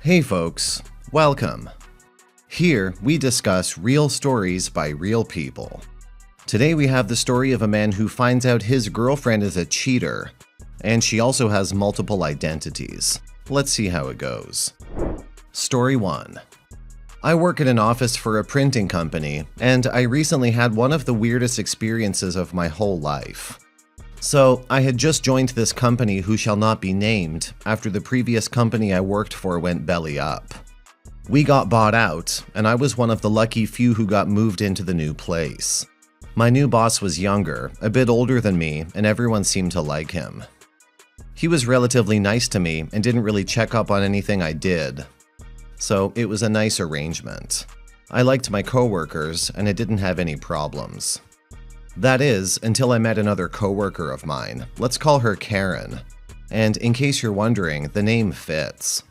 Hey folks, welcome. Here we discuss real stories by real people. Today we have the story of a man who finds out his girlfriend is a cheater, and she also has multiple identities. Let's see how it goes. Story 1. I work at an office for a printing company, and I recently had one of the weirdest experiences of my whole life. So, I had just joined this company who shall not be named after the previous company I worked for went belly up. We got bought out, and I was one of the lucky few who got moved into the new place. My new boss was younger, a bit older than me, and everyone seemed to like him. He was relatively nice to me and didn't really check up on anything I did. So, it was a nice arrangement. I liked my coworkers, and I didn't have any problems. That is, until I met another coworker of mine. Let's call her Karen. And in case you're wondering, the name fits.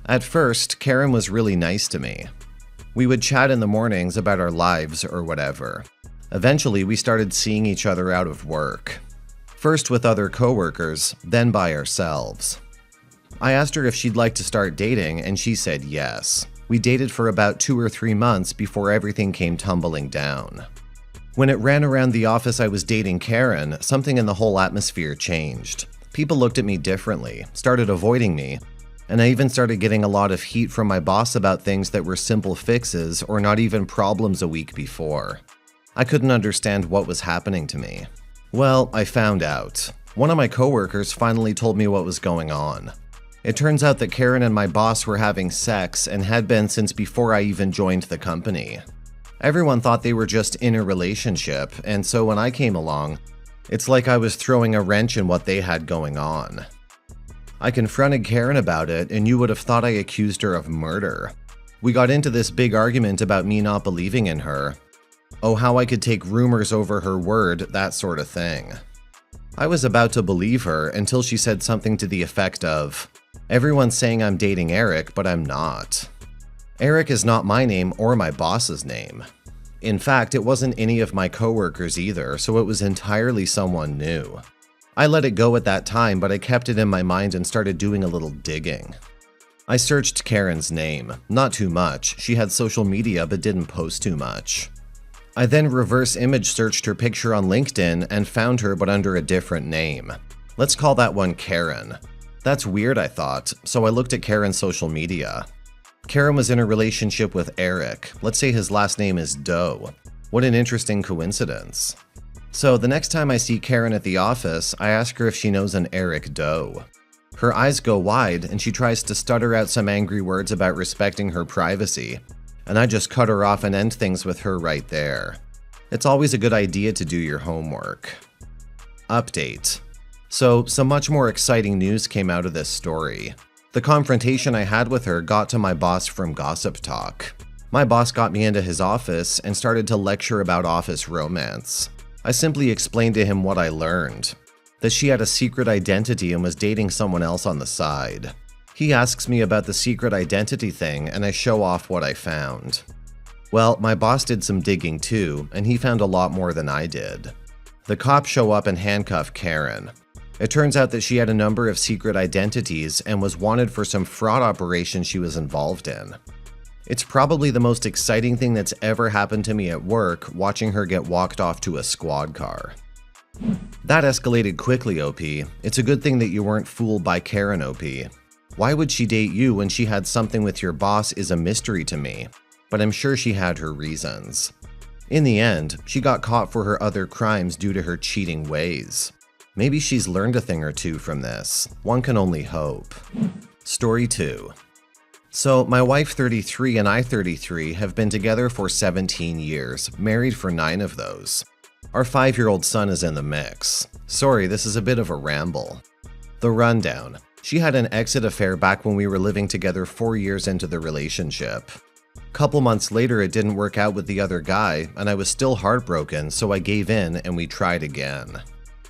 At first, Karen was really nice to me. We would chat in the mornings about our lives or whatever. Eventually, we started seeing each other out of work. First with other coworkers, then by ourselves. I asked her if she'd like to start dating, and she said yes. We dated for about 2 or 3 months before everything came tumbling down. When it ran around the office I was dating Karen, something in the whole atmosphere changed. People looked at me differently, started avoiding me, and I even started getting a lot of heat from my boss about things that were simple fixes or not even problems a week before. I couldn't understand what was happening to me. Well, I found out. One of my coworkers finally told me what was going on. It turns out that Karen and my boss were having sex and had been since before I even joined the company. Everyone thought they were just in a relationship, and so when I came along, it's like I was throwing a wrench in what they had going on. I confronted Karen about it, and you would have thought I accused her of murder. We got into this big argument about me not believing in her. Oh, how I could take rumors over her word, that sort of thing. I was about to believe her until she said something to the effect of, "Everyone's saying I'm dating Eric, but I'm not." Eric is not my name or my boss's name. In fact, it wasn't any of my coworkers either, so it was entirely someone new. I let it go at that time, but I kept it in my mind and started doing a little digging. I searched Karen's name. Not too much. She had social media but didn't post too much. I then reverse image searched her picture on LinkedIn and found her but under a different name. Let's call that one Karen. That's weird, I thought, so I looked at Karen's social media. Karen was in a relationship with Eric. Let's say his last name is Doe. What an interesting coincidence. So the next time I see Karen at the office, I ask her if she knows an Eric Doe. Her eyes go wide and she tries to stutter out some angry words about respecting her privacy, and I just cut her off and end things with her right there. It's always a good idea to do your homework. Update. So some much more exciting news came out of this story. The confrontation I had with her got to my boss from Gossip Talk. My boss got me into his office and started to lecture about office romance. I simply explained to him what I learned, that she had a secret identity and was dating someone else on the side. He asks me about the secret identity thing and I show off what I found. Well, my boss did some digging too, and he found a lot more than I did. The cops show up and handcuff Karen. It turns out that she had a number of secret identities and was wanted for some fraud operation she was involved in. It's probably the most exciting thing that's ever happened to me at work, watching her get walked off to a squad car. That escalated quickly, OP. It's a good thing that you weren't fooled by Karen, OP. Why would she date you when she had something with your boss is a mystery to me, but I'm sure she had her reasons. In the end, she got caught for her other crimes due to her cheating ways. Maybe she's learned a thing or two from this. One can only hope. Story 2. So, my wife 33 and I 33 have been together for 17 years, married for 9 of those. Our 5-year-old son is in the mix. Sorry, this is a bit of a ramble. The rundown. She had an exit affair back when we were living together 4 years into the relationship. Couple months later, it didn't work out with the other guy, and I was still heartbroken, so I gave in and we tried again.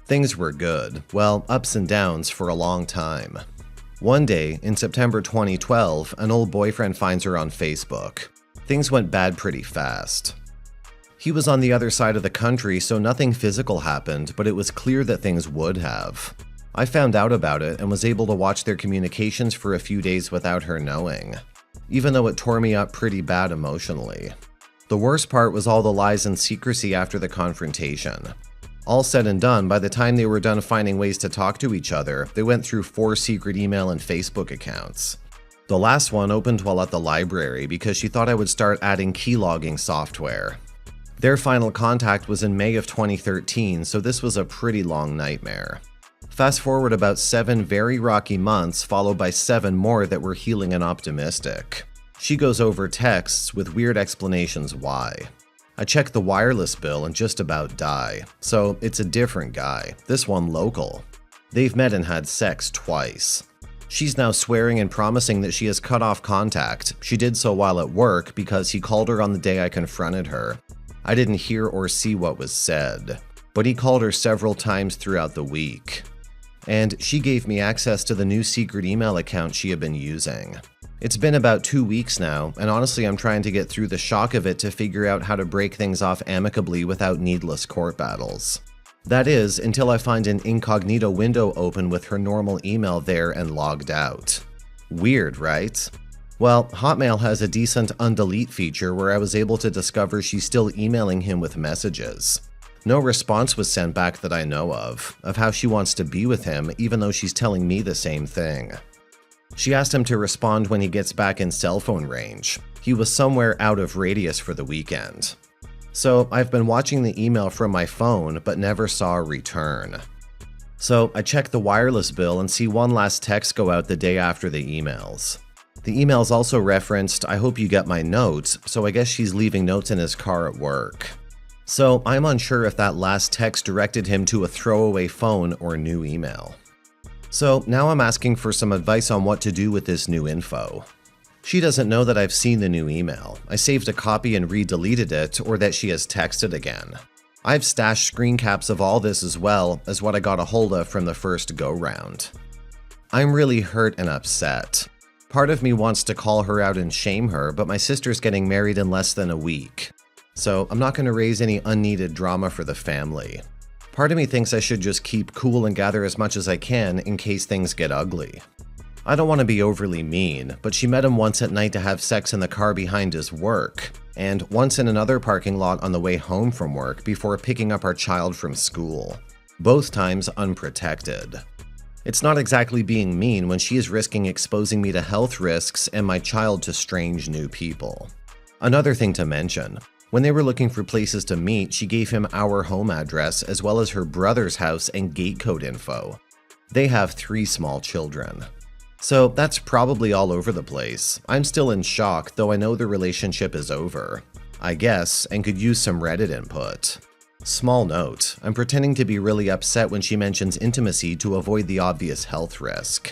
Things were good, well, ups and downs for a long time. One day, in September 2012, an old boyfriend finds her on Facebook. Things went bad pretty fast. He was on the other side of the country, so nothing physical happened, but it was clear that things would have. I found out about it and was able to watch their communications for a few days without her knowing, even though it tore me up pretty bad emotionally. The worst part was all the lies and secrecy after the confrontation. All said and done, by the time they were done finding ways to talk to each other, they went through 4 secret email and Facebook accounts. The last one opened while at the library because she thought I would start adding keylogging software. Their final contact was in May of 2013, so this was a pretty long nightmare. Fast forward about 7 very rocky months, followed by 7 more that were healing and optimistic. She goes over texts with weird explanations why. I check the wireless bill and just about die. So it's a different guy, this one local. They've met and had sex twice. She's now swearing and promising that she has cut off contact. She did so while at work because he called her on the day I confronted her. I didn't hear or see what was said, but he called her several times throughout the week. And she gave me access to the new secret email account she had been using. It's been about 2 weeks now, and honestly I'm trying to get through the shock of it to figure out how to break things off amicably without needless court battles. That is, until I find an incognito window open with her normal email there and logged out. Weird, right? Well, Hotmail has a decent undelete feature where I was able to discover she's still emailing him with messages. No response was sent back that I know of how she wants to be with him, even though she's telling me the same thing. She asked him to respond when he gets back in cell phone range. He was somewhere out of radius for the weekend. So I've been watching the email from my phone, but never saw a return. So I check the wireless bill and see one last text go out the day after the emails. The emails also referenced, "I hope you get my notes," so I guess she's leaving notes in his car at work. So I'm unsure if that last text directed him to a throwaway phone or new email. So now I'm asking for some advice on what to do with this new info. She doesn't know that I've seen the new email. I saved a copy and re-deleted it, or that she has texted again. I've stashed screen caps of all this as well as what I got a hold of from the first go-round. I'm really hurt and upset. Part of me wants to call her out and shame her, but my sister's getting married in less than a week. So I'm not going to raise any unneeded drama for the family. Part of me thinks I should just keep cool and gather as much as I can in case things get ugly. I don't want to be overly mean, but she met him once at night to have sex in the car behind his work, and once in another parking lot on the way home from work before picking up our child from school. Both times unprotected. It's not exactly being mean when she is risking exposing me to health risks and my child to strange new people. Another thing to mention, when they were looking for places to meet, she gave him our home address as well as her brother's house and gate code info. They have 3 small children. So that's probably all over the place. I'm still in shock, though I know the relationship is over, I guess, and could use some Reddit input. Small note, I'm pretending to be really upset when she mentions intimacy to avoid the obvious health risk.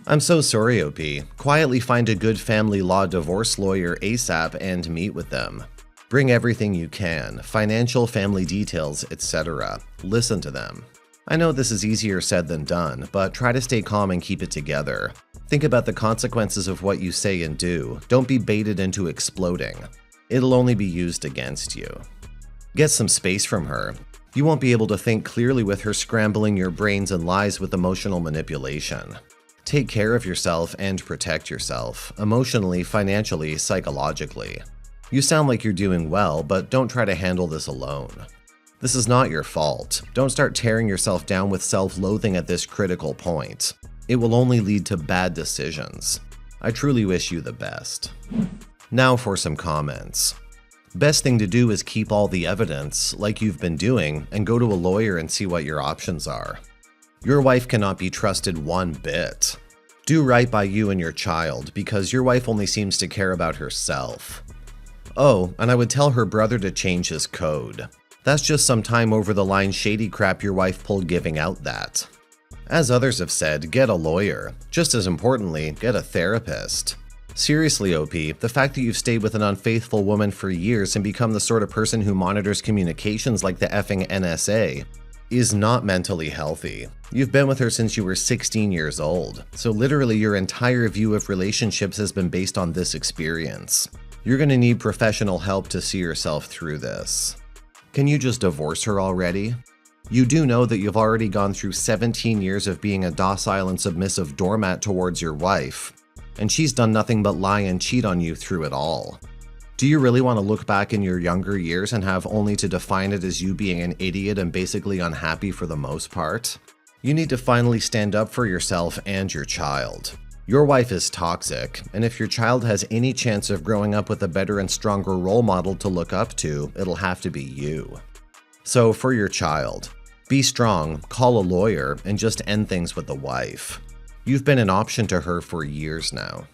I'm so sorry, OP. Quietly find a good family law divorce lawyer ASAP and meet with them. Bring everything you can, financial, family details, etc. Listen to them. I know this is easier said than done, but try to stay calm and keep it together. Think about the consequences of what you say and do. Don't be baited into exploding. It'll only be used against you. Get some space from her. You won't be able to think clearly with her scrambling your brains and lies with emotional manipulation. Take care of yourself and protect yourself, emotionally, financially, psychologically. You sound like you're doing well, but don't try to handle this alone. This is not your fault. Don't start tearing yourself down with self-loathing at this critical point. It will only lead to bad decisions. I truly wish you the best. Now for some comments. Best thing to do is keep all the evidence, like you've been doing, and go to a lawyer and see what your options are. Your wife cannot be trusted one bit. Do right by you and your child, because your wife only seems to care about herself. Oh, and I would tell her brother to change his code. That's just some time over the line shady crap your wife pulled giving out that. As others have said, get a lawyer. Just as importantly, get a therapist. Seriously, OP, the fact that you've stayed with an unfaithful woman for years and become the sort of person who monitors communications like the effing NSA is not mentally healthy. You've been with her since you were 16 years old, so literally your entire view of relationships has been based on this experience. You're gonna need professional help to see yourself through this. Can you just divorce her already? You do know that you've already gone through 17 years of being a docile and submissive doormat towards your wife, and she's done nothing but lie and cheat on you through it all. Do you really want to look back in your younger years and have only to define it as you being an idiot and basically unhappy for the most part? You need to finally stand up for yourself and your child. Your wife is toxic, and if your child has any chance of growing up with a better and stronger role model to look up to, it'll have to be you. So for your child, be strong, call a lawyer, and just end things with the wife. You've been an option to her for years now.